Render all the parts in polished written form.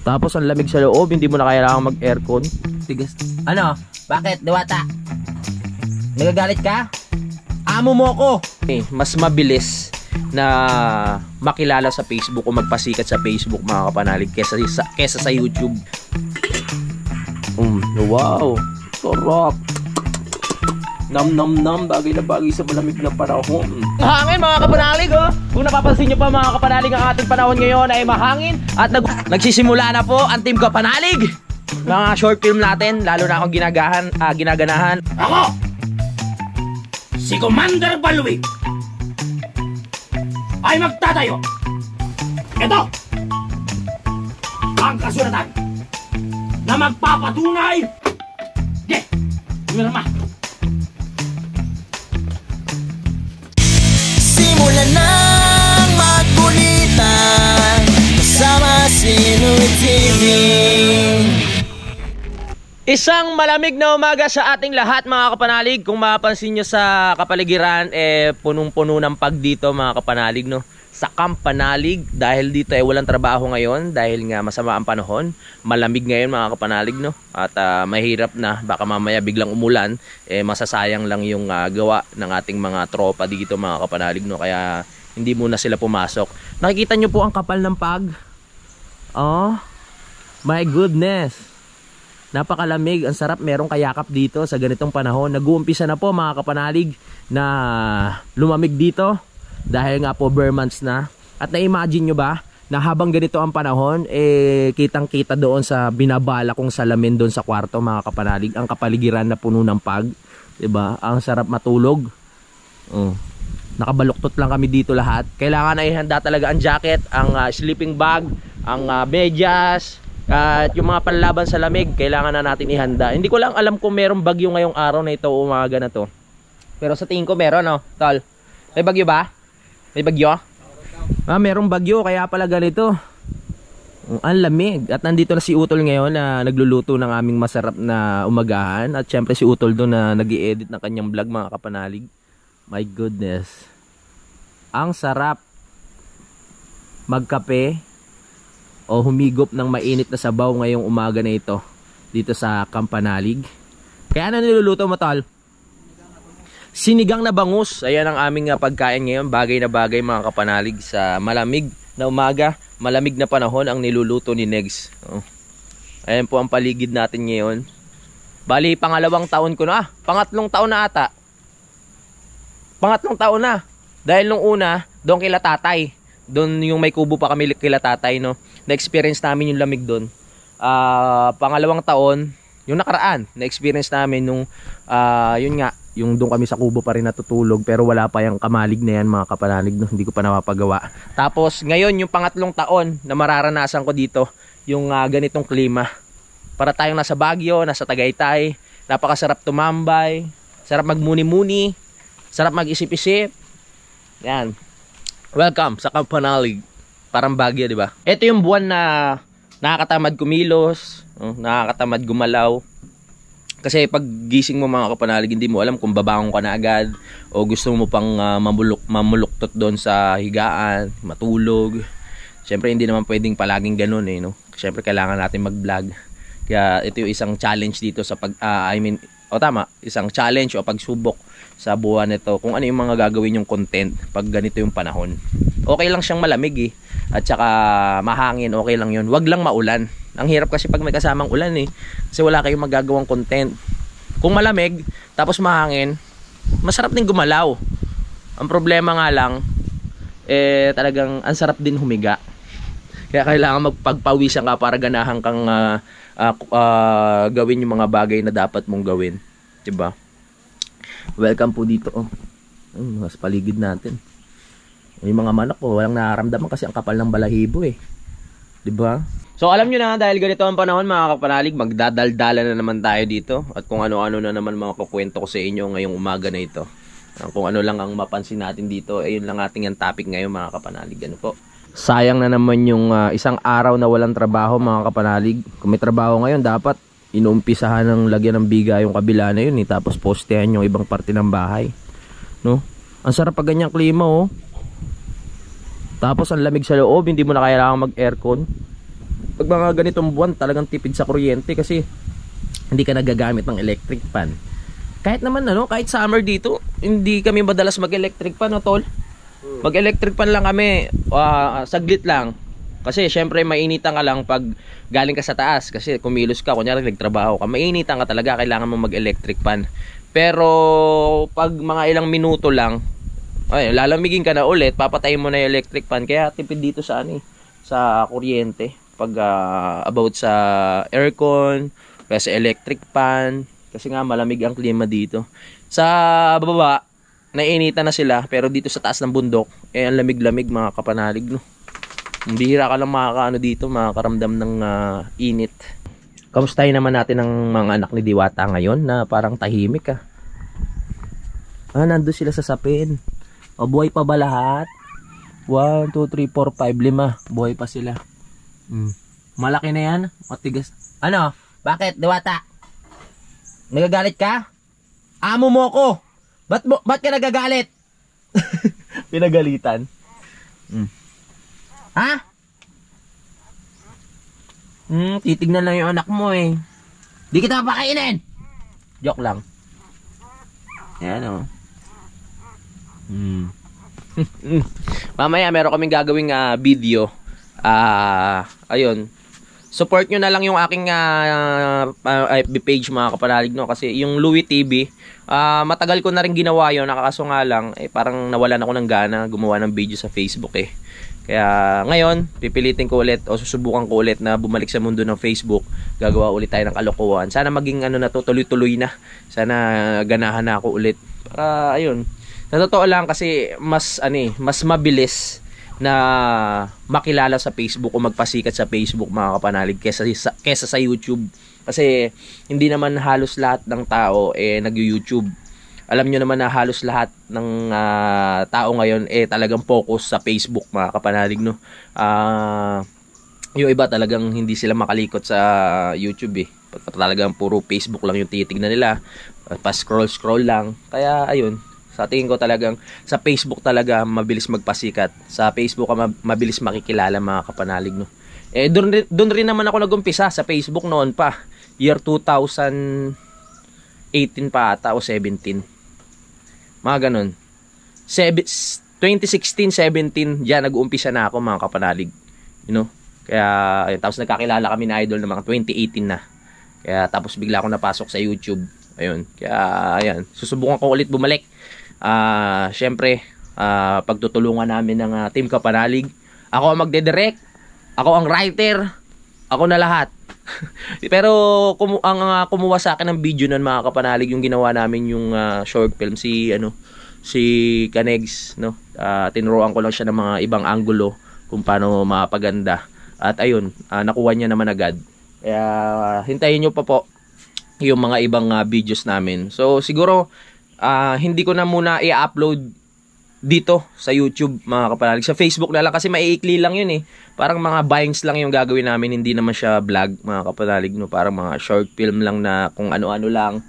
Tapos ang lamig sa loob, hindi mo na kailangan mag-aircon. Tigas. Ano? Bakit, Diwata? Nagagalit ka? Amo mo ko. Mas mabilis na makilala sa Facebook o magpasikat sa Facebook, mga kapanalig, kesa sa YouTube. Wow, sarap. Nam, bagay na bagay sa malamig na panahon. Hangin, mga kapanalig, oh. Kung napapansin nyo pa, mga kapanalig, ang ating panahon ngayon ay mahangin. At nagsisimula na po ang Team Kapanalig. Mga short film natin, lalo na akong ginaganahan. Ako, si Commander Balwig, ay magtatayo. Ito ang kasulatan na magpapatunay. Mirma. Simulan ng magkulitan kasama si Noy TV. Isang malamig na umaga sa ating lahat, mga kapanalig. Kung mapapansin nyo sa kapaligiran, punong-puno ng pag dito, mga kapanalig, no? Sa Kampanalig, dahil dito walang trabaho ngayon, dahil nga masama ang panahon. Malamig ngayon, mga kapanalig, no? At mahirap na, baka mamaya biglang umulan, masasayang lang yung gawa ng ating mga tropa dito, mga kapanalig, no? Kaya hindi muna sila pumasok. Nakikita nyo po ang kapal ng pag? Oh, my goodness. Napakalamig, ang sarap, merong kayakap dito sa ganitong panahon. Nag-uumpisa na po, mga kapanalig, na lumamig dito dahil nga po bare months na. At na-imagine nyo ba na habang ganito ang panahon, kitang-kita doon sa binabala kong salamin doon sa kwarto, mga kapanalig, ang kapaligiran na puno ng pag, diba? Ang sarap matulog. Nakabaluktot lang kami dito lahat. Kailangan na ihanda talaga ang jacket, ang sleeping bag, ang medyas, at yung mga panlaban sa lamig, kailangan na natin ihanda. Hindi ko lang alam kung merong bagyo ngayong araw na ito, umaga na to. Pero sa tingin ko meron, no, tol? May bagyo ba? May bagyo? Merong bagyo, kaya pala ganito. Ang lamig. At nandito na si Utol ngayon na nagluluto ng aming masarap na umagahan. At syempre si Utol doon na nag-i-edit ng kanyang vlog, mga kapanalig. My goodness. Ang sarap magkape o humigop ng mainit na sabaw ngayong umaga na ito dito sa Kampanalig. Kaya ano niluluto mo, tol? Sinigang na bangus. Ayan ang aming pagkain ngayon. Bagay na bagay, mga kapanalig, sa malamig na umaga, malamig na panahon ang niluluto ni Negs. Ayan po ang paligid natin ngayon. Bali, pangalawang taon ko na. Pangatlong taon na ata. Pangatlong taon na. Dahil nung una, doon kila tatay. Doon yung may kubo pa kami kila tatay, no? Na-experience namin yung lamig doon. Pangalawang taon, yung nakaraan, na-experience namin nung, yun nga, yung doon kami sa kubo pa rin natutulog, pero wala pa yung kamalig na yan, mga kapanalig, no? Hindi ko pa napapagawa. Tapos, ngayon, yung pangatlong taon na mararanasan ko dito, yung ganitong klima. Para tayong nasa Baguio, nasa Tagaytay, napakasarap tumambay, sarap magmuni-muni, sarap mag-isip-isip. Yan. Welcome sa Kampanalig. Parang Baguio, di ba? Ito yung buwan na nakakatamad kumilos, nakakatamad gumalaw. Kasi pag gising mo, mga kapanalig, hindi mo alam kung babangon ka na agad o gusto mo pang mamuluktot doon sa higaan, matulog. Siyempre, hindi naman pwedeng palaging ganun, no? Siyempre, kailangan natin mag-vlog. Kaya ito yung isang challenge dito sa isang challenge o pagsubok sa buwan nito, kung ano yung mga gagawin yung content pag ganito yung panahon. Okay lang siyang malamig, at saka mahangin, okay lang yun. Wag lang maulan. Ang hirap kasi pag may kasamang ulan, kasi wala kayong magagawang content. Kung malamig tapos mahangin, masarap din gumalaw. Ang problema nga lang, talagang ang sarap din humiga. Kaya kailangan magpagpawisan ka para ganahan kang gawin yung mga bagay na dapat mong gawin, diba? Welcome po dito, sa paligid natin. Yung mga manok ko, walang nararamdaman kasi ang kapal ng balahibo, diba? So alam nyo na, dahil ganito ang panahon, mga kapanalig, magdadaldala na naman tayo dito. At kung ano-ano na naman mga kukwento ko sa inyo ngayong umaga na ito. Kung ano lang ang mapansin natin dito, ayun lang ating ang topic ngayon, mga kapanalig. Ano po? Sayang na naman yung isang araw na walang trabaho, mga kapanalig. Kung may trabaho ngayon, dapat inuumpisahan ng lagyan ng biga yung kabila na yun, tapos postehan yung ibang parte ng bahay, no? Ang sarap pag ganyang klima, Tapos ang lamig sa loob, hindi mo na kailangan mag-aircon. pag mga ganitong buwan talagang tipid sa kuryente kasi hindi ka nagagamit ng electric fan. Kahit naman kahit summer dito, hindi kami madalas mag-electric fan, tol. Mag-electric fan lang kami, saglit lang. Kasi syempre mainitan ka lang pag galing ka sa taas. Kasi kumilos ka, kunyari nagtrabaho ka, mainitan ka talaga, kailangan mo mag-electric fan. Pero pag mga ilang minuto lang, lalamigin ka na ulit, papatayin mo na yung electric fan. Kaya tipid dito sa sa kuryente. Pag about sa aircon, kaya sa electric fan, kasi nga malamig ang klima dito. Sa baba, nainitan na sila, pero dito sa taas ng bundok, ang lamig-lamig mga kapanalig, no. Bihira ka lang dito, makakaramdam ng init. Kamustahin naman natin ang mga anak ni Diwata ngayon na parang tahimik nandun sila sa sapin. Buhay pa ba lahat? 1, 2, 3, 4, 5, 5. Buhay pa sila. Malaki na yan. Matigas. Ano? Bakit, Diwata? Nagagalit ka? Amo mo ko. Ba't ka nagagalit? Pinagalitan. Ha? Titignan lang yung anak mo eh. Di kita pakainin. Joke lang. Ayan Mamaya meron kaming gagawing video. Ayun. Support nyo na lang yung aking FB page mga kapanalig, no? Kasi yung Louie TV, matagal ko na rin ginawa yun. Nakakaso nga lang, parang nawalan ako ng gana gumawa ng video sa Facebook eh. Kaya ngayon, pipilitin ko ulit o susubukan ko ulit na bumalik sa mundo ng Facebook. Gagawa ulit tayo ng kalokohan. Sana maging tuloy-tuloy na. Sana ganahan na ako ulit. Para ayun. Sa totoo lang kasi mas mabilis na makilala sa Facebook o magpasikat sa Facebook mga kapanalig kesa sa YouTube. Kasi hindi naman halos lahat ng tao nag-YouTube. Alam nyo naman na halos lahat ng tao ngayon talagang focus sa Facebook mga kapanalig, no. Yung iba talagang hindi sila makalikot sa YouTube talagang puro Facebook lang yung titignan nila, pa-scroll lang. Kaya ayun, sa tingin ko talagang sa Facebook talaga mabilis magpasikat. Sa Facebook mabilis makikilala mga kapanalig, no. Doon rin naman ako nagumpisa sa Facebook noon pa. Year 2018 pa ata o 17. Mga ganun. 2016-17 diyan nag-uumpisa na ako mga kapanalig. You know? Kaya ayun, tapos nagkakilala kami na idol ng mga 2018 na. Kaya tapos bigla akong napasok sa YouTube. Ayun. Kaya ayan, susubukan ko ulit bumalik. Syempre, pagtutulungan namin ng Team Kapanalig. Ako ang magde-direct, ako ang writer, ako na lahat. Pero ang kumuha sa akin ng video nun mga kapanalig, yung ginawa namin yung short film si Kanegs, no. Tinuruan ko lang siya ng mga ibang anggulo kung paano mapaganda. At ayun, nakuha niya naman agad. Kaya hintayin niyo pa po yung mga ibang videos namin. So siguro hindi ko na muna i-upload dito sa YouTube mga kapanalig. Sa Facebook na lang kasi maiikli lang yun eh. Parang mga buyings lang yung gagawin namin, hindi naman siya vlog mga kapanalig, no. Parang mga short film lang na kung ano-ano lang,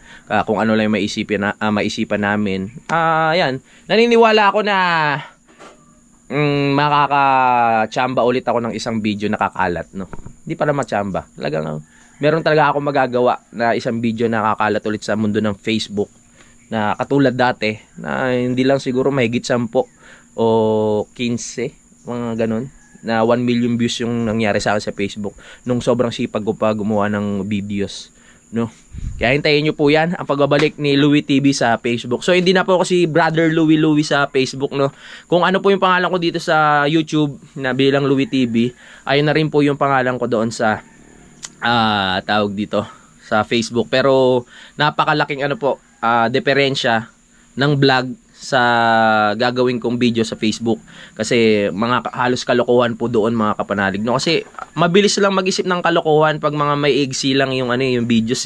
kung ano lang maisipan namin. Yan. Naniniwala ako na makaka-chamba ulit ako ng isang video na kakalat, no. Hindi para machamba. Talagang meron talaga ako magagawa na isang video na kakalat ulit sa mundo ng Facebook. Na katulad dati na hindi lang siguro mahigit 10 o 15 mga ganun na 1 million views yung nangyari sa akin sa Facebook nung sobrang sipag ko pa gumawa ng videos, no. Kaya hintayin nyo po yan ang pagbabalik ni Louie TV sa Facebook. So hindi na po ako si Brother Louie sa Facebook, no. Kung ano po yung pangalan ko dito sa YouTube na bilang Louie TV, ayun na rin po yung pangalan ko doon sa tawag dito sa Facebook. Pero napakalaking diferensya ng vlog sa gagawin kong video sa Facebook kasi mga halos kalokohan po doon mga kapanalig, no. Kasi mabilis lang mag-isip ng kalokohan pag mga may igsi lang yung yung videos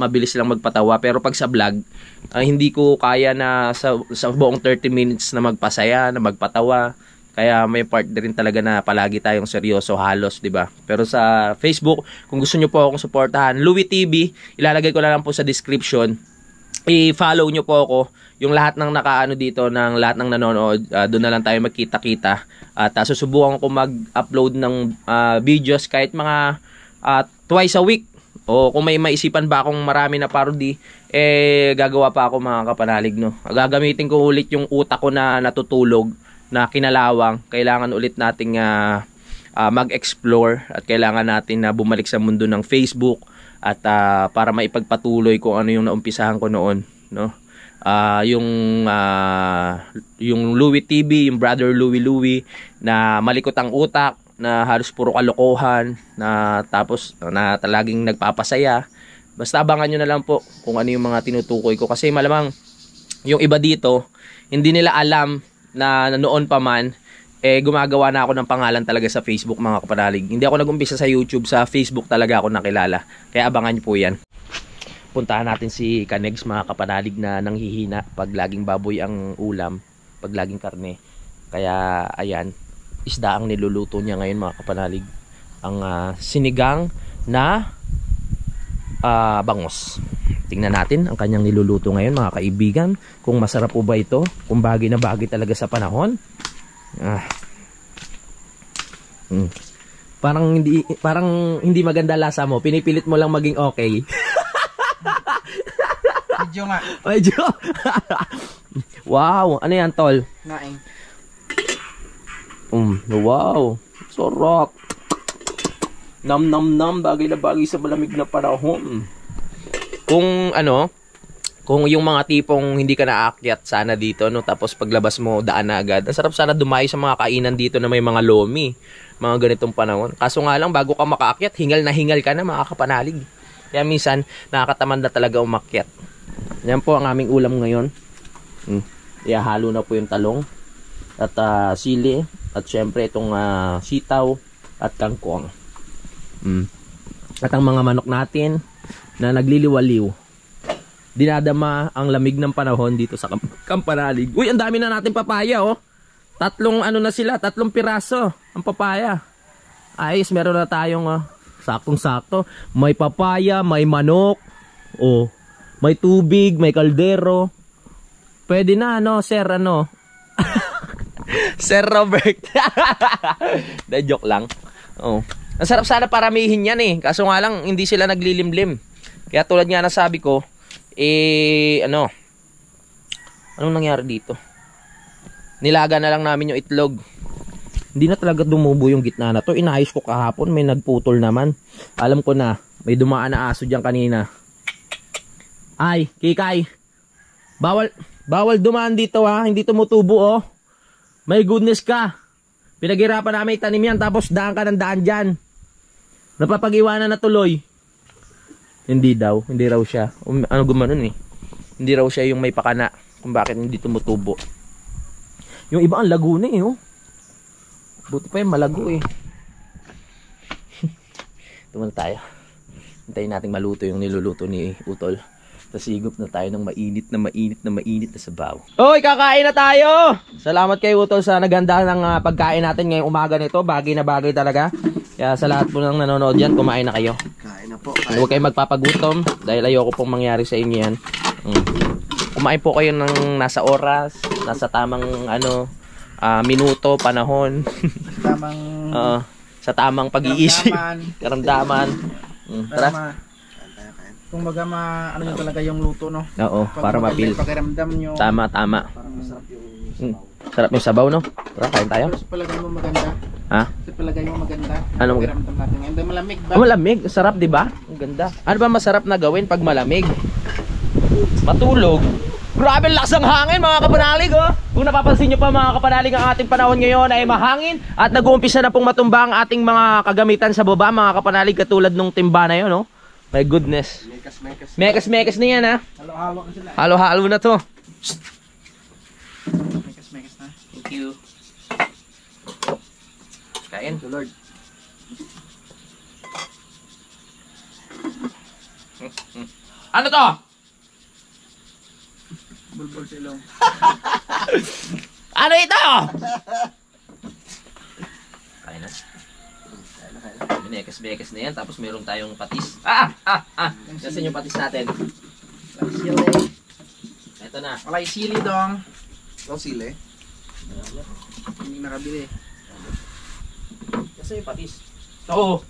mabilis lang magpatawa. Pero pag sa vlog hindi ko kaya na sa buong 30 minutes na magpasaya, na magpatawa. Kaya may part din talaga na palagi tayong seryoso halos, 'di ba? Pero sa Facebook, kung gusto niyo po akong suportahan, Louie TV, ilalagay ko na lang po sa description i-follow nyo po ako. Yung lahat ng nakaano dito, ng lahat ng nanonood, doon na lang tayo magkita-kita. At susubukan ko mag-upload ng videos kahit mga twice a week. O kung may maisipan ba akong marami na parody, gagawa pa ako mga kapanalig, no. Gagamitin ko ulit yung utak ko na natutulog, na kinalawang. Kailangan ulit nating mag-explore at kailangan natin na bumalik sa mundo ng Facebook at para maipagpatuloy kung ano yung naumpisahan ko noon, no. Yung Louie TV, yung Brother Louie na malikot ang utak, na halos puro kalokohan, na tapos na talaging nagpapasaya. Basta abangan nyo na lang po kung ano yung mga tinutukoy ko, kasi malamang yung iba dito hindi nila alam na noon pa man gumagawa na ako ng pangalan talaga sa Facebook, mga kapanalig. Hindi ako nag-umpisa sa YouTube, sa Facebook talaga ako nakilala. Kaya abangan nyo po yan. Puntahan natin si Kanegs, mga kapanalig, na nanghihina pag laging baboy ang ulam, pag laging karne. Kaya ayan, isda ang niluluto niya ngayon, mga kapanalig. Ang sinigang na bangos. Tingnan natin ang kanyang niluluto ngayon, mga kaibigan, kung masarap po ba ito, kung bagay na bagay talaga sa panahon. Parang hindi maganda lasa mo, pinipilit mo lang maging okay. Medyo nga. Medyo. Wow, ano yan, tol? Naing. Wow, sarap. Nam nam nam, bagay na bagay sa malamig na panahon. Kung yung mga tipong hindi ka naakyat sana dito, no, tapos paglabas mo daan na agad. Ang sarap sana dumayo sa mga kainan dito na may mga lomi, mga ganitong panahon. Kaso nga lang, bago ka makaakyat, hingal na hingal ka na, mga kapanalig. Kaya minsan nakakatamad na talaga umakyat. Yan po ang aming ulam ngayon. Ihahalo na po yung talong at sili, at syempre itong sitaw at kangkong. At ang mga manok natin na nagliliwaliw, dinadama ang lamig ng panahon dito sa Kampanalig. Uy, ang dami na natin papaya, oh. 3 piraso ang papaya. Ayos, meron na tayong saktong-sakto. May papaya, may manok, oh, may tubig, may kaldero. Pwede na, sir, Sir Robert. Da, joke lang. Oh. Ang sarap sana paramihin yan kaso nga lang hindi sila naglilimlim. Kaya tulad nga na sabi ko, anong nangyari dito? Nilaga na lang namin yung itlog. Hindi na talaga dumubo yung gitna na to. Inayos ko kahapon, may nagputol naman. Alam ko na, may dumaan na aso dyan kanina. Ay, Kikay, bawal dumaan dito hindi tumutubo May goodness ka. Pinaghirapan namin itanim yan, tapos daan ka ng daan dyan. Napapag-iwanan na tuloy. Hindi raw siya. Ano gumanon Hindi raw siya yung may pakana kung bakit hindi tumutubo. Yung iba ang lago na Buti pa yung malago Tumal tayo. Hintayin natin maluto yung niluluto ni Utol. Tapos higop na tayo ng mainit na sabaw. Hoy, kakain na tayo! Salamat kay Utol sa naganda ng pagkain natin ngayong umaga nito. Bagay na bagay talaga. Kaya sa lahat po ng nanonood yan, kumain na kayo. Kain na po. Huwag kayong magpapagutom dahil ayoko pong mangyari sa inyo yan. Kumain po kayo ng nasa oras, nasa tamang minuto, panahon. Sa tamang pag-iisip, karamdaman. Tara. Kung baga nyo talaga yung luto, no? Oo, para mapil. Pakiramdam nyo. Tama. Para masarap yung sabaw. Sarap yung sabaw, no? Tara, kain tayo. Pero sa palagay mo maganda. Ha? Sa palagay mo maganda. Ano maganda? Pakiramdam natin ngayon. Dahil malamig ba? Malamig, sarap, di ba? Ang ganda. Ano ba masarap na gawin pag malamig? Matulog. Grabe lakas ng hangin, mga kapanalig, Kung napapansin nyo pa, mga kapanalig, ang ating panahon ngayon ay mahangin at nag-uumpisa na pong matumba ang ating mga kagamitan sa baba, mga kapanalig, katulad nung timba na yun, My goodness. Mekas na yan, Halo-halo na sila. Halo-halo na to. Mekas na. Thank you. Kain. Lord. Ano to? Bulbul silong. Ano ito? Kain na. Mekas na yan. Tapos meron tayong patis. Nasaan yung patis natin? Ito na. Wala yung sili dong. Ang sili. Hindi nakabili. Kasi patis. Oo.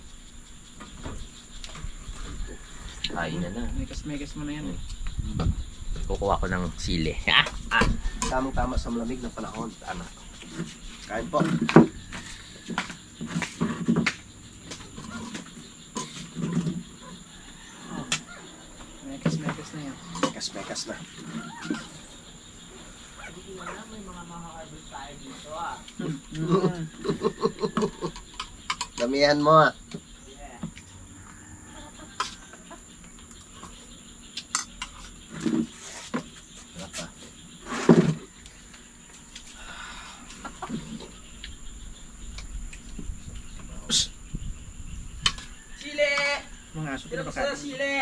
Kain na na. Mekas mo na yan eh. Kukuha ko ng sili. Tamang-tama sa malamig na panahon. Tama. Kain po. Mekas na yan. Mekas na. Damihan mo ah. Sili! Mga aso Tira pa ko sa kakain. sili!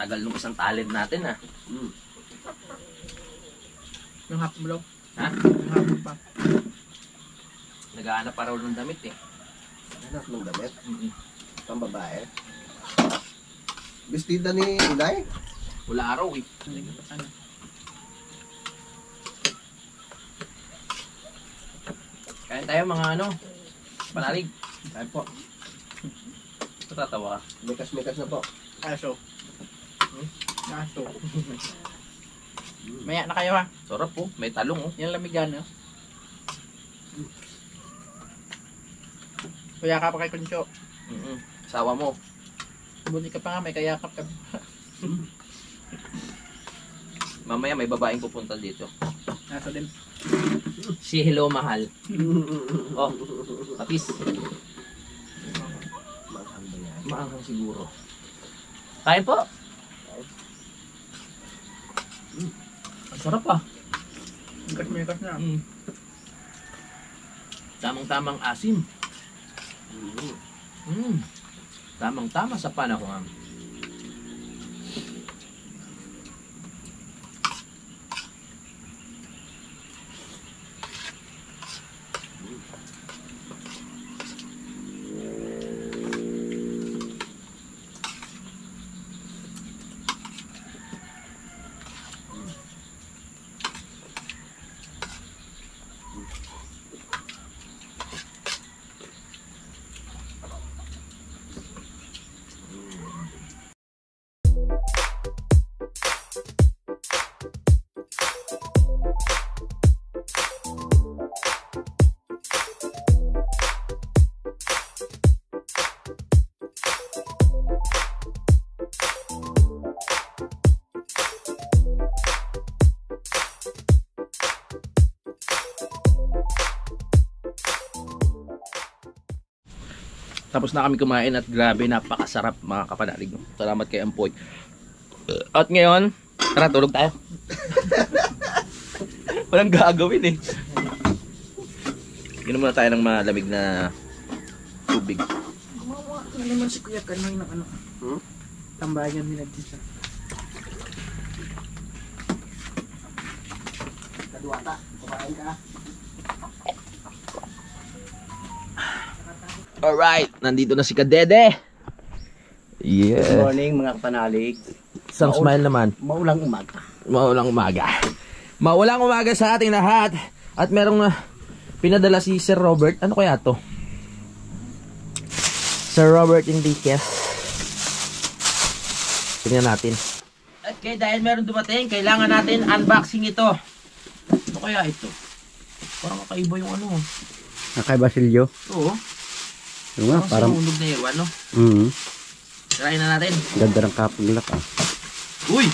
Tagal nung isang talent natin ah. Yung hapon blow. Ha? Yung hapon pa. Naghahanap pa raw ng damit eh. Hanap ng damit. Pang babae. Bestida ni Inay. Wala araw eh. Ano? Kain tayo mga ano. Panalig. Kain po. Tatawa ka. Mekas na po. Aso. Aso. Maya na kayo ha. Sarap po. May talong oh. Yan lamigan ha. Kaya ka pa kay Kuncho. Sawa mo. Buti ka pa nga, may kayakap ka. Mamaya may babaeng pupunta dito. Aso din. Si Hello Mahal. Oh, patis. Manghang ba yan? Maanghang siguro. Kain po. Ang sarap ah. Mekas na. Tamang-tamang asim. Tamang-tama sa panahon. Tapos na kami kumain at grabe, napakasarap mga kapanalig. Salamat kay Ampoy. At ngayon, tara tulog tayo. Walang gagawin eh. Inom muna tayo ng malamig na tubig. Gumawa na naman si Kuya Kanoy ng ano. Tambayan nila dito. Kaduwata. Kumain ka. Alright, nandito na si Kadede. Good Yeah. morning mga kapanalig. Isang smile naman. Maulang umaga. Maulang umaga. Maulang umaga sa ating lahat. At merong pinadala si Sir Robert. Ano kaya to? Sir Robert Enriquez. Tingnan natin. Okay, dahil meron dumating, kailangan natin unboxing ito. Ano kaya ito? Parang kakaiba yung ano. Kay Basilio. Oo. Yung nga, parang... sinunog na yun, ano? Try na natin. Ganda ng kapaglak ah. Uy!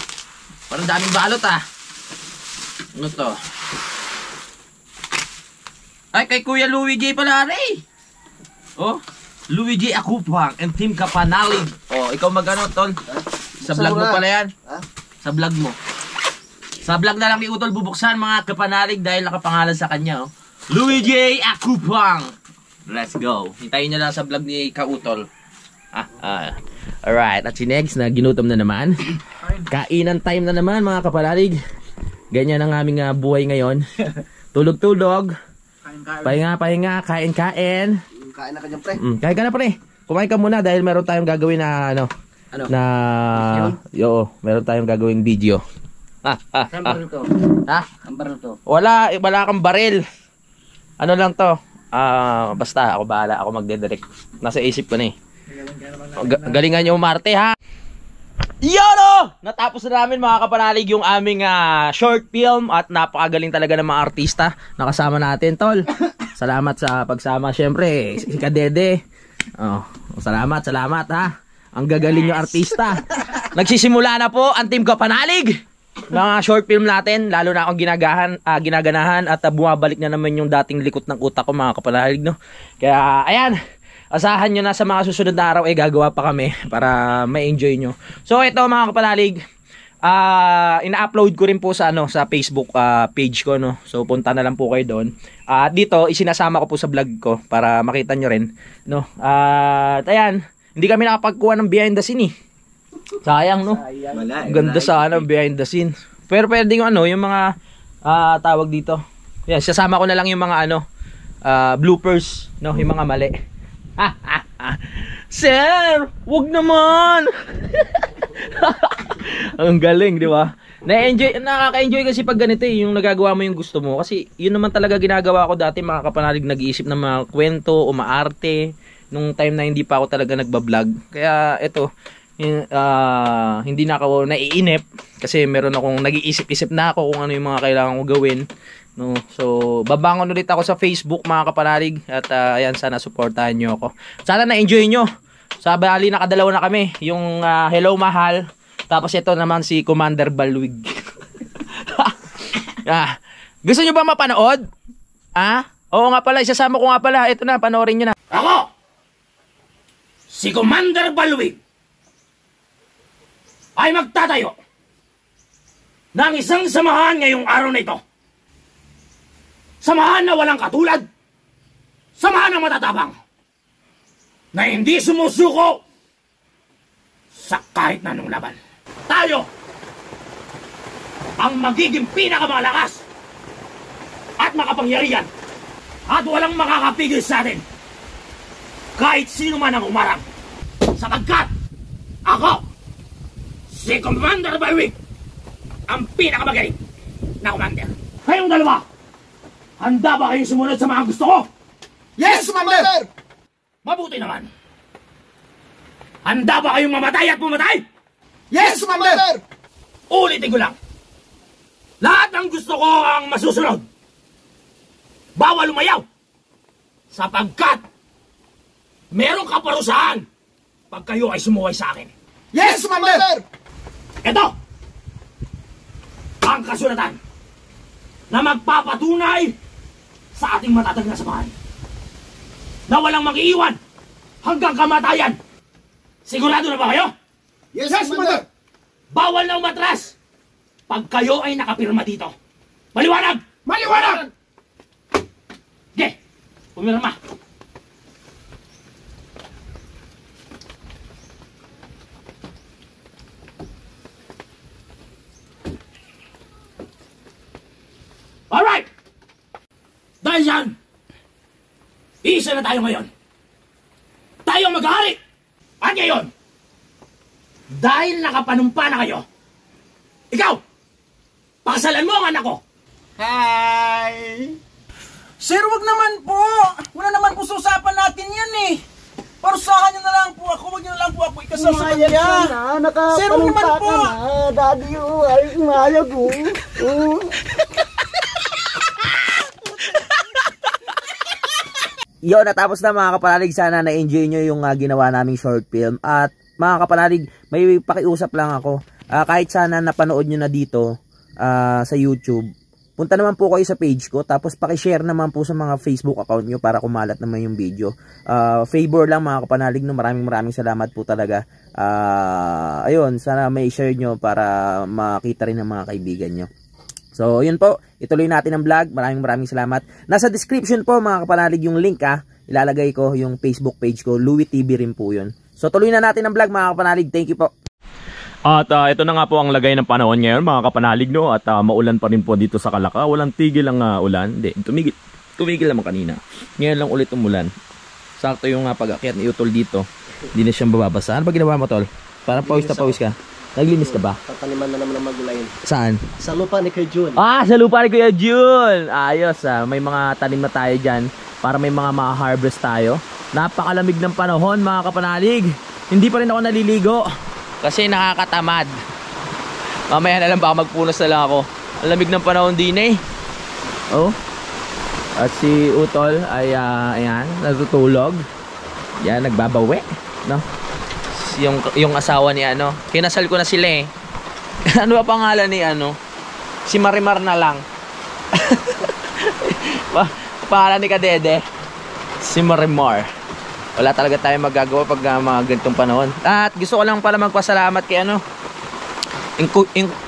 Parang daming balot ah. Ano to? Ay, kay Kuya Louie J pala rin. Oh, Louie J Akupang and Team Kapanalig. Oh, ikaw magano, tol? Sa vlog mo pala yan. Ha? Sa vlog mo. Sa vlog na lang ni Utol bubuksan mga Kapanalig dahil nakapangalan sa kanya. Oh. Louie J Akupang. Let's go. Hintayin nyo lang sa vlog ni Kautol. Alright, at si Negs na ginutom na naman. Kainan time na naman mga kapalalig. Ganyan ang aming buhay ngayon. Tulog-tulog. Kain. Pahinga, kain. Kain na ka dyan, pre. Kain ka na pre. Kumain ka muna dahil meron tayong gagawin na Ano? meron tayong gagawing video. Saan baril to? Ha? Ang baril to? Wala kang baril. Ano lang to? Basta ako bahala, ako magde-direct. Nasa isip ko na eh. Galingan niyo Marte ha. Yolo! Natapos na namin mga kapanalig yung aming short film at napakagaling talaga ng mga artista na kasama natin, tol. Salamat sa pagsama, syempre, si Kadede. Oh, salamat ha. Ang gagaling yung artista. Nagsisimula na po ang Team Kapanalig. Mga short film natin, lalo na akong ginaganahan at bumabalik na naman yung dating likot ng utak ko mga kapanalig, no. Kaya ayan. Asahan nyo na sa mga susunod na araw gagawa pa kami para ma-enjoy nyo. So ito mga kapanalig, ina-upload ko rin po sa sa Facebook page ko, no. So punta na lang po kayo doon. At dito isinasama ko po sa vlog ko para makita nyo rin, no. At ayan, hindi kami nakapagkuha ng behind the scene eh. Sayang, no. Wala, Ganda sana ang behind the scene. Pero pwede yung yung mga tawag dito. Yan, sasama ko na lang yung mga bloopers, no, yung mga mali. Sir, wag naman. Ang galing, di ba? Nakaka-enjoy kasi pag ganito yung nagagawa mo yung gusto mo. Kasi yun naman talaga ginagawa ko dati mga kapanalig, nag-iisip ng mga kwento o maarte nung time na hindi pa ako talaga nagbablog. Kaya ito, hindi na ako naiinip kasi meron akong nag-iisip-isip na ako kung ano yung mga kailangan ko gawin. No, so babangon ulit ako sa Facebook mga kapanalig at ayan, sana suportahan niyo ako. Sana na-enjoy niyo. Sa bali nakadalawa na kami, yung Hello Mahal, tapos ito naman si Commander Balwig. Gusto niyo ba mapanood? Oo nga pala, isasama ko nga pala. Ito na, panoorin niyo na. Ako, si Commander Balwig, ay magtatayo ng isang samahan ngayong araw na ito. Samahan na walang katulad. Samahan na matatabang. Na hindi sumusuko sa kahit na anong laban. Tayo ang magiging pinakamalakas at makapangyarihan at walang makakapigil sa atin kahit sino man ang umarang. Sapagkat ako, si Commander Balwig, ang pinakamagaling na commander. Kayong dalawa, handa ba kayong sumunod sa mga gusto ko? Yes, Commander! Mabuti naman. Handa ba kayong mamatay at pumatay? Yes, Commander! Ulitin ko lang. Lahat ng gusto ko ang masusunod. Bawal umayaw. Sapagkat merong kaparusahan pag kayo ay sumuway sa akin. Yes, Commander! Ito ang kasulatan na magpapatunay sa ating matatag na samahan na walang mag-iiwan hanggang kamatayan. Sigurado na ba kayo? Yes, Commander! Bawal na umatras pag kayo ay nakapirma dito. Maliwanag! Maliwanag! Ge! Pumirma! Alright! Dahil yan, isa na tayo ngayon. Tayo ang mag-ahari! At ngayon, dahil nakapanumpa na kayo, ikaw, pakasalan mo ang anak ko! Hi! Sir, wag naman po! Wala naman po sa usapan natin yan eh! Parusahan nyo na lang po ako, wag nyo na lang po ako ikasal sa kanya! Sir, wag naman po! Daddy, ay umayag Yo, natapos na mga kapanalig. Sana na-enjoy nyo yung ginawa naming short film. At mga kapanalig, may pakiusap lang ako. Kahit sana napanood nyo na dito sa YouTube, punta naman po kayo sa page ko. Tapos pakishare naman po sa mga Facebook account nyo para kumalat naman yung video. Favor lang mga kapanalig, no? Maraming salamat po talaga. Ayun, sana may share nyo para makita rin ng mga kaibigan nyo. So, yun po. Ituloy natin ang vlog. Maraming salamat. Nasa description po mga kapanalig yung link ilalagay ko yung Facebook page ko. Louie TV rin po yun. So, tuloy na natin ang vlog mga kapanalig. Thank you po. At ito na nga po ang lagay ng panahon ngayon mga kapanalig, no? At maulan pa rin po dito sa Calaca. Walang tigil ang ulan. Hindi, tumigil naman kanina. Ngayon lang ulit umulan. sakto yung pag-akyat ni Utol dito. Hindi na siyang bababasa. Ano ba ginawa mo, Tol? Parang pawis na pawis ka. Naglinis ka ba? Tataniman na naman ng magulayin. Saan? Sa lupa ni Kuya Jun. Sa lupa ni Kuya Jun. Ayos may mga tanim na tayo dyan para may mga ma-harvest tayo. Napakalamig ng panahon mga kapanalig. Hindi pa rin ako naliligo kasi nakakatamad. Mamaya na lang baka magpunos na lang ako. Ang lamig ng panahon din At si Utol ay ayan, natutulog. Yan, nagbabawi, no? Yung asawa ni kinasal ko na sila Ano ba pangalan ni si Marimar na lang. Pangalan ni Kadede, si Marimar. Wala talaga tayong magagawa pag mga ganitong panahon. At gusto ko lang pala magpasalamat kay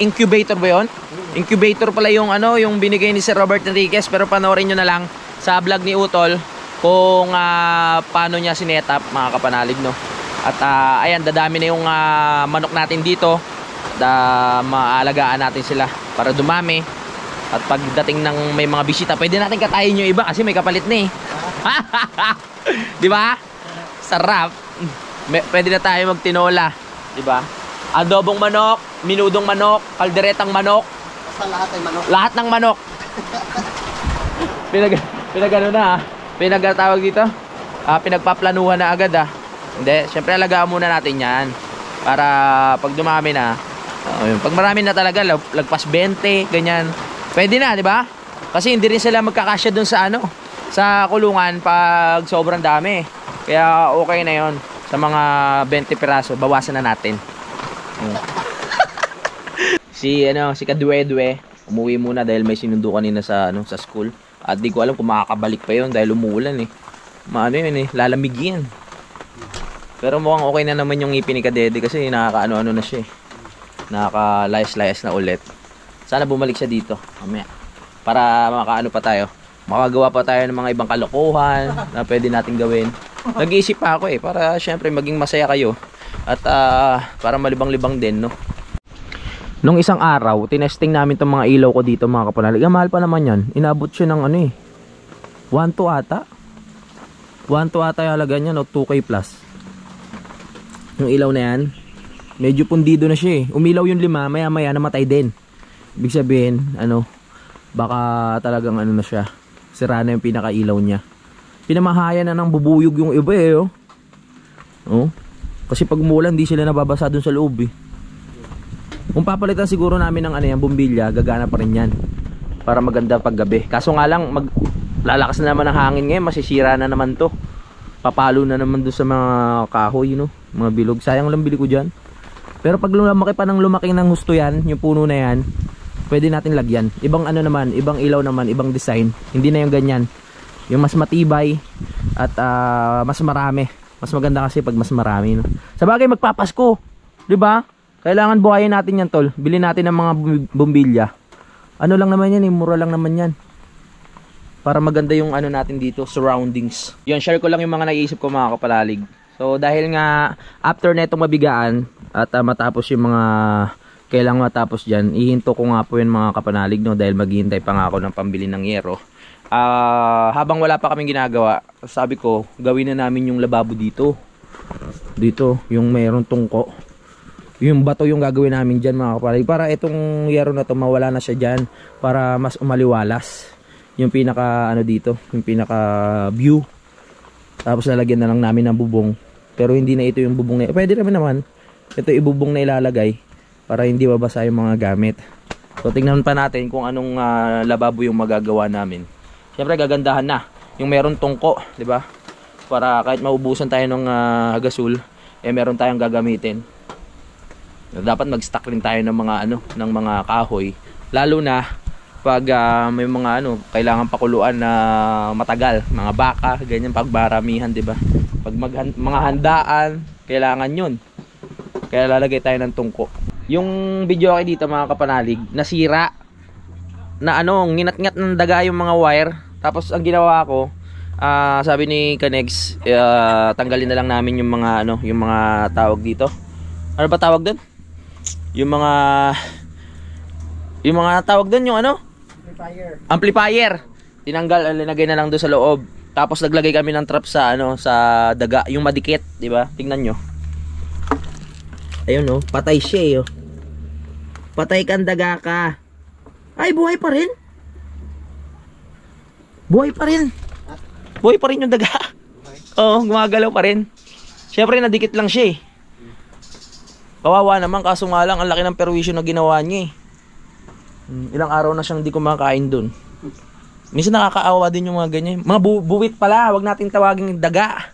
incubator ba yun? Incubator pala yung yung binigay ni Sir Robert Enriquez, pero panoorin nyo na lang sa vlog ni Utol kung paano niya sinet up mga kapanalig, no? At ayan, dadami na yung manok natin dito. Maalagaan natin sila para dumami. At pagdating ng may mga bisita, pwede natin katayin yung iba kasi may kapalit na Di ba? Sarap. Pwede na tayo magtinola, di ba? Adobong manok, minudong manok, kalderetang manok. Sa lahat ay manok. Lahat ng manok. Pinagano na pinagtawag dito. Pinagpaplanuhan na agad Hindi, syempre alagaan muna natin 'yan para pag dumami na. Pag marami na talaga, lagpas 20, ganyan. Pwede na, 'di ba? Kasi hindi rin sila magkakasya dun sa sa kulungan pag sobrang dami. Kaya okay na 'yon. Sa mga 20 piraso, bawasan na natin. Si Kadwedwe umuwi muna dahil may sinundo kanina sa sa school. At di ko alam kung makakabalik pa 'yon dahil umuulan lalamig yan. Pero mukhang okay na naman yung ngipin ni Kadede kasi nakakaano-ano na siya nakaka-layas-layas na ulit. Sana bumalik siya dito mamaya para makaano pa tayo, makagawa pa tayo ng mga ibang kalokohan na pwede natin gawin. Nag-iisip pa ako para syempre maging masaya kayo at para malibang-libang din, no? Nung isang araw, tinesting namin itong mga ilaw ko dito mga kapanalig. Mahal pa naman yan. Inabot siya ng 1.2 ata. 1.2 ata yung halaga niya, 2K plus. Yung ilaw na yan, medyo pundido na siya Umilaw yung 5, maya-maya namatay din. Ibig sabihin, baka talagang na siya. Sira na yung pinaka-ilaw niya. Pinamahaya na ng bubuyog yung iba Kasi pag umulan, di sila nababasa dun sa loob Kung papalitan siguro namin ng yung bumbilya, gagana pa rin yan para maganda paggabi. Kaso nga lang, lalakas na naman ang hangin ngayon, masisira na naman to. Papalo na naman doon sa mga kahoy, mga bilog. Sayang lang bili ko dyan. Pero pag lumaki pa ng lumaki ng husto yan, yung puno na yan, pwede natin lagyan. Ibang naman, ibang ilaw naman, ibang design. Hindi na yung ganyan. Yung mas matibay at mas marami. Mas maganda kasi pag mas marami. Sa bagay, magpapasko, di ba? Kailangan buhayin natin yan, tol. Bilhin natin ng mga bumbilya. Ano lang naman yan, mura lang naman yan. Para maganda yung natin dito, surroundings. Yun, share ko lang yung mga naiisip ko mga kapalalig. So, dahil nga, after na itong mabigaan, at matapos yung mga kailangan matapos dyan, ihinto ko nga po yung mga kapanalig, no? Dahil maghihintay pa nga ako ng pambili ng yero. Habang wala pa kaming ginagawa, sabi ko, gawin na namin yung lababo dito. Dito, yung mayroong tungko. Yung bato yung gagawin namin dyan mga kapanalig. Para itong yero na to mawala na siya dyan. Para mas umaliwalas. Yung pinaka dito. Yung pinaka view. Tapos lalagyan na lang namin ng bubong. Pero hindi na ito yung bubong na. Pwede naman. Ito ibubong na ilalagay. Para hindi mabasa yung mga gamit. So tingnan pa natin kung anong lababo yung magagawa namin. Siyempre gagandahan na. Yung meron tungko. Diba? Para kahit maubusan tayo ng gasol. Meron tayong gagamitin. Dapat mag-stock rin tayo ng mga ng mga kahoy, lalo na pag may mga kailangan pakuluan na matagal, mga baka, ganyan pagbaramihan, 'di ba? Pag mga handaan, kailangan 'yun. Kaya lalagay tayo ng tungko. Yung video ko dito mga kapanalig, nasira na nginat-ngat ng daga yung mga wire. Tapos ang ginawa ko, sabi ni Kanex, tanggalin na lang namin yung mga yung mga tawag dito. Ano ba tawag doon? Yung mga tawag doon, yung amplifier. Tinanggal, linagay na lang doon sa loob. Tapos naglagay kami ng trap sa ano, sa daga, yung madikit, 'di ba? Tingnan nyo. Ayun oh, patay siya eh. Oh. Patay kang daga ka. Ay, buhay pa rin. Buhay pa rin. Buhay pa rin yung daga. Oo, gumagalaw pa rin. Syempre nadikit lang siya eh. Kawawa naman, kaso nga lang ang laki ng perwisyo na ginawa niya eh. Ilang araw na siyang hindi kumakain dun. Minsan nakakaawa din yung mga ganyan. Mga buwit pala, wag natin tawagin daga.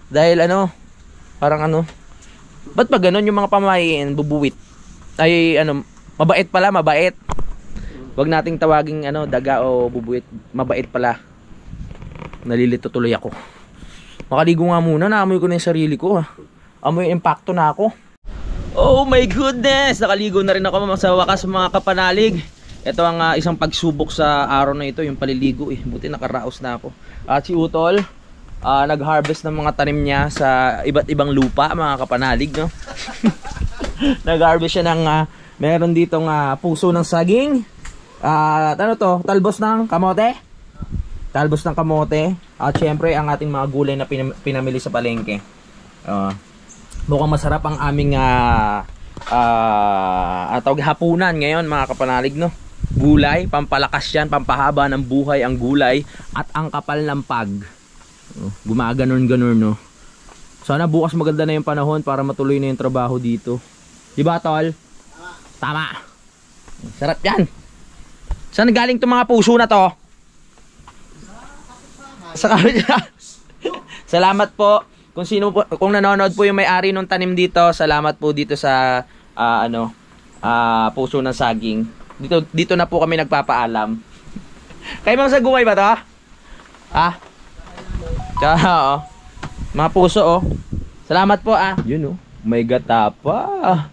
Dahil ano, parang ano, ba't pa ganun yung mga pamahiin, bubuwit? Ay ano, mabait pala, mabait. Wag nating tawagin ano, daga o bubuwit, mabait pala. Nalilito tuloy ako. Makaligo nga muna, naamoy ko na yung sarili ko. Amoy impacto na ako. Oh my goodness! Nakaligo na rin ako sa wakas mga kapanalig. Ito ang isang pagsubok sa araw na ito, yung paliligo eh. Buti nakaraos na ako. At si Utol, nag-harvest ng mga tanim niya sa iba't ibang lupa, mga kapanalig, no? Nag-harvest siya ng, meron ditong puso ng saging. Ano to? Talbos ng kamote? Talbos ng kamote. At syempre, ang ating mga gulay na pinamili sa palengke. Mukhang masarap ang aming hapunan ngayon, mga kapanalig, no? Gulay, pampalakas yan, pampahaba ng buhay ang gulay at ang kapal ng pag. Gumaganon-ganon, no? Sana bukas maganda na yung panahon para matuloy na yung trabaho dito. Diba, tol? Tama. Sarap yan. Saan galing itong mga puso na to? Sa kamera. Salamat po. Kung sino po, kung nanonood po yung may-ari ng tanim dito, salamat po dito sa puso ng saging. Dito na po kami nagpapaalam. Kay Ma'am Sagumay ba to? Oh. Mga puso oh. Salamat po Yun oh. May gata pa.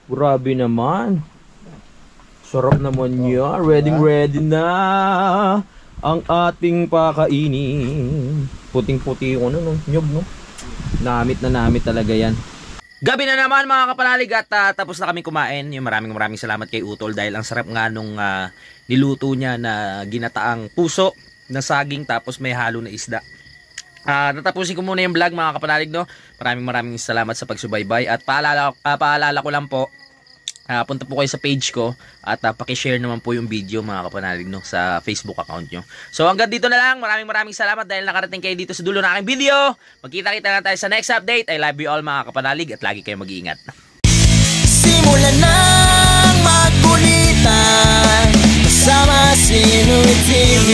Grabe naman. Sarap naman niya. Ready na ang ating pakainin. Puting-puti ko no, nyog no. Namit na namit talaga yan. Gabi na naman mga kapanalig at tapos na kami kumain. Yung maraming salamat kay Utol dahil ang sarap nga nung niluto niya na ginataang puso na saging tapos may halo na isda. Natapusin ko muna yung vlog mga kapanalig, no. Maraming salamat sa pagsubaybay at paalala ko lang po. Punta po kayo sa page ko at paki-share naman po yung video mga kapanalig, no, sa Facebook account nyo. So hanggang dito na lang. Maraming salamat dahil nakarating kayo dito sa dulo ng aking video. Magkita-kita na tayo sa next update. I love you all mga kapanalig at lagi kayo mag-iingat. Simulan ng magkulitan kasama si Nuit TV.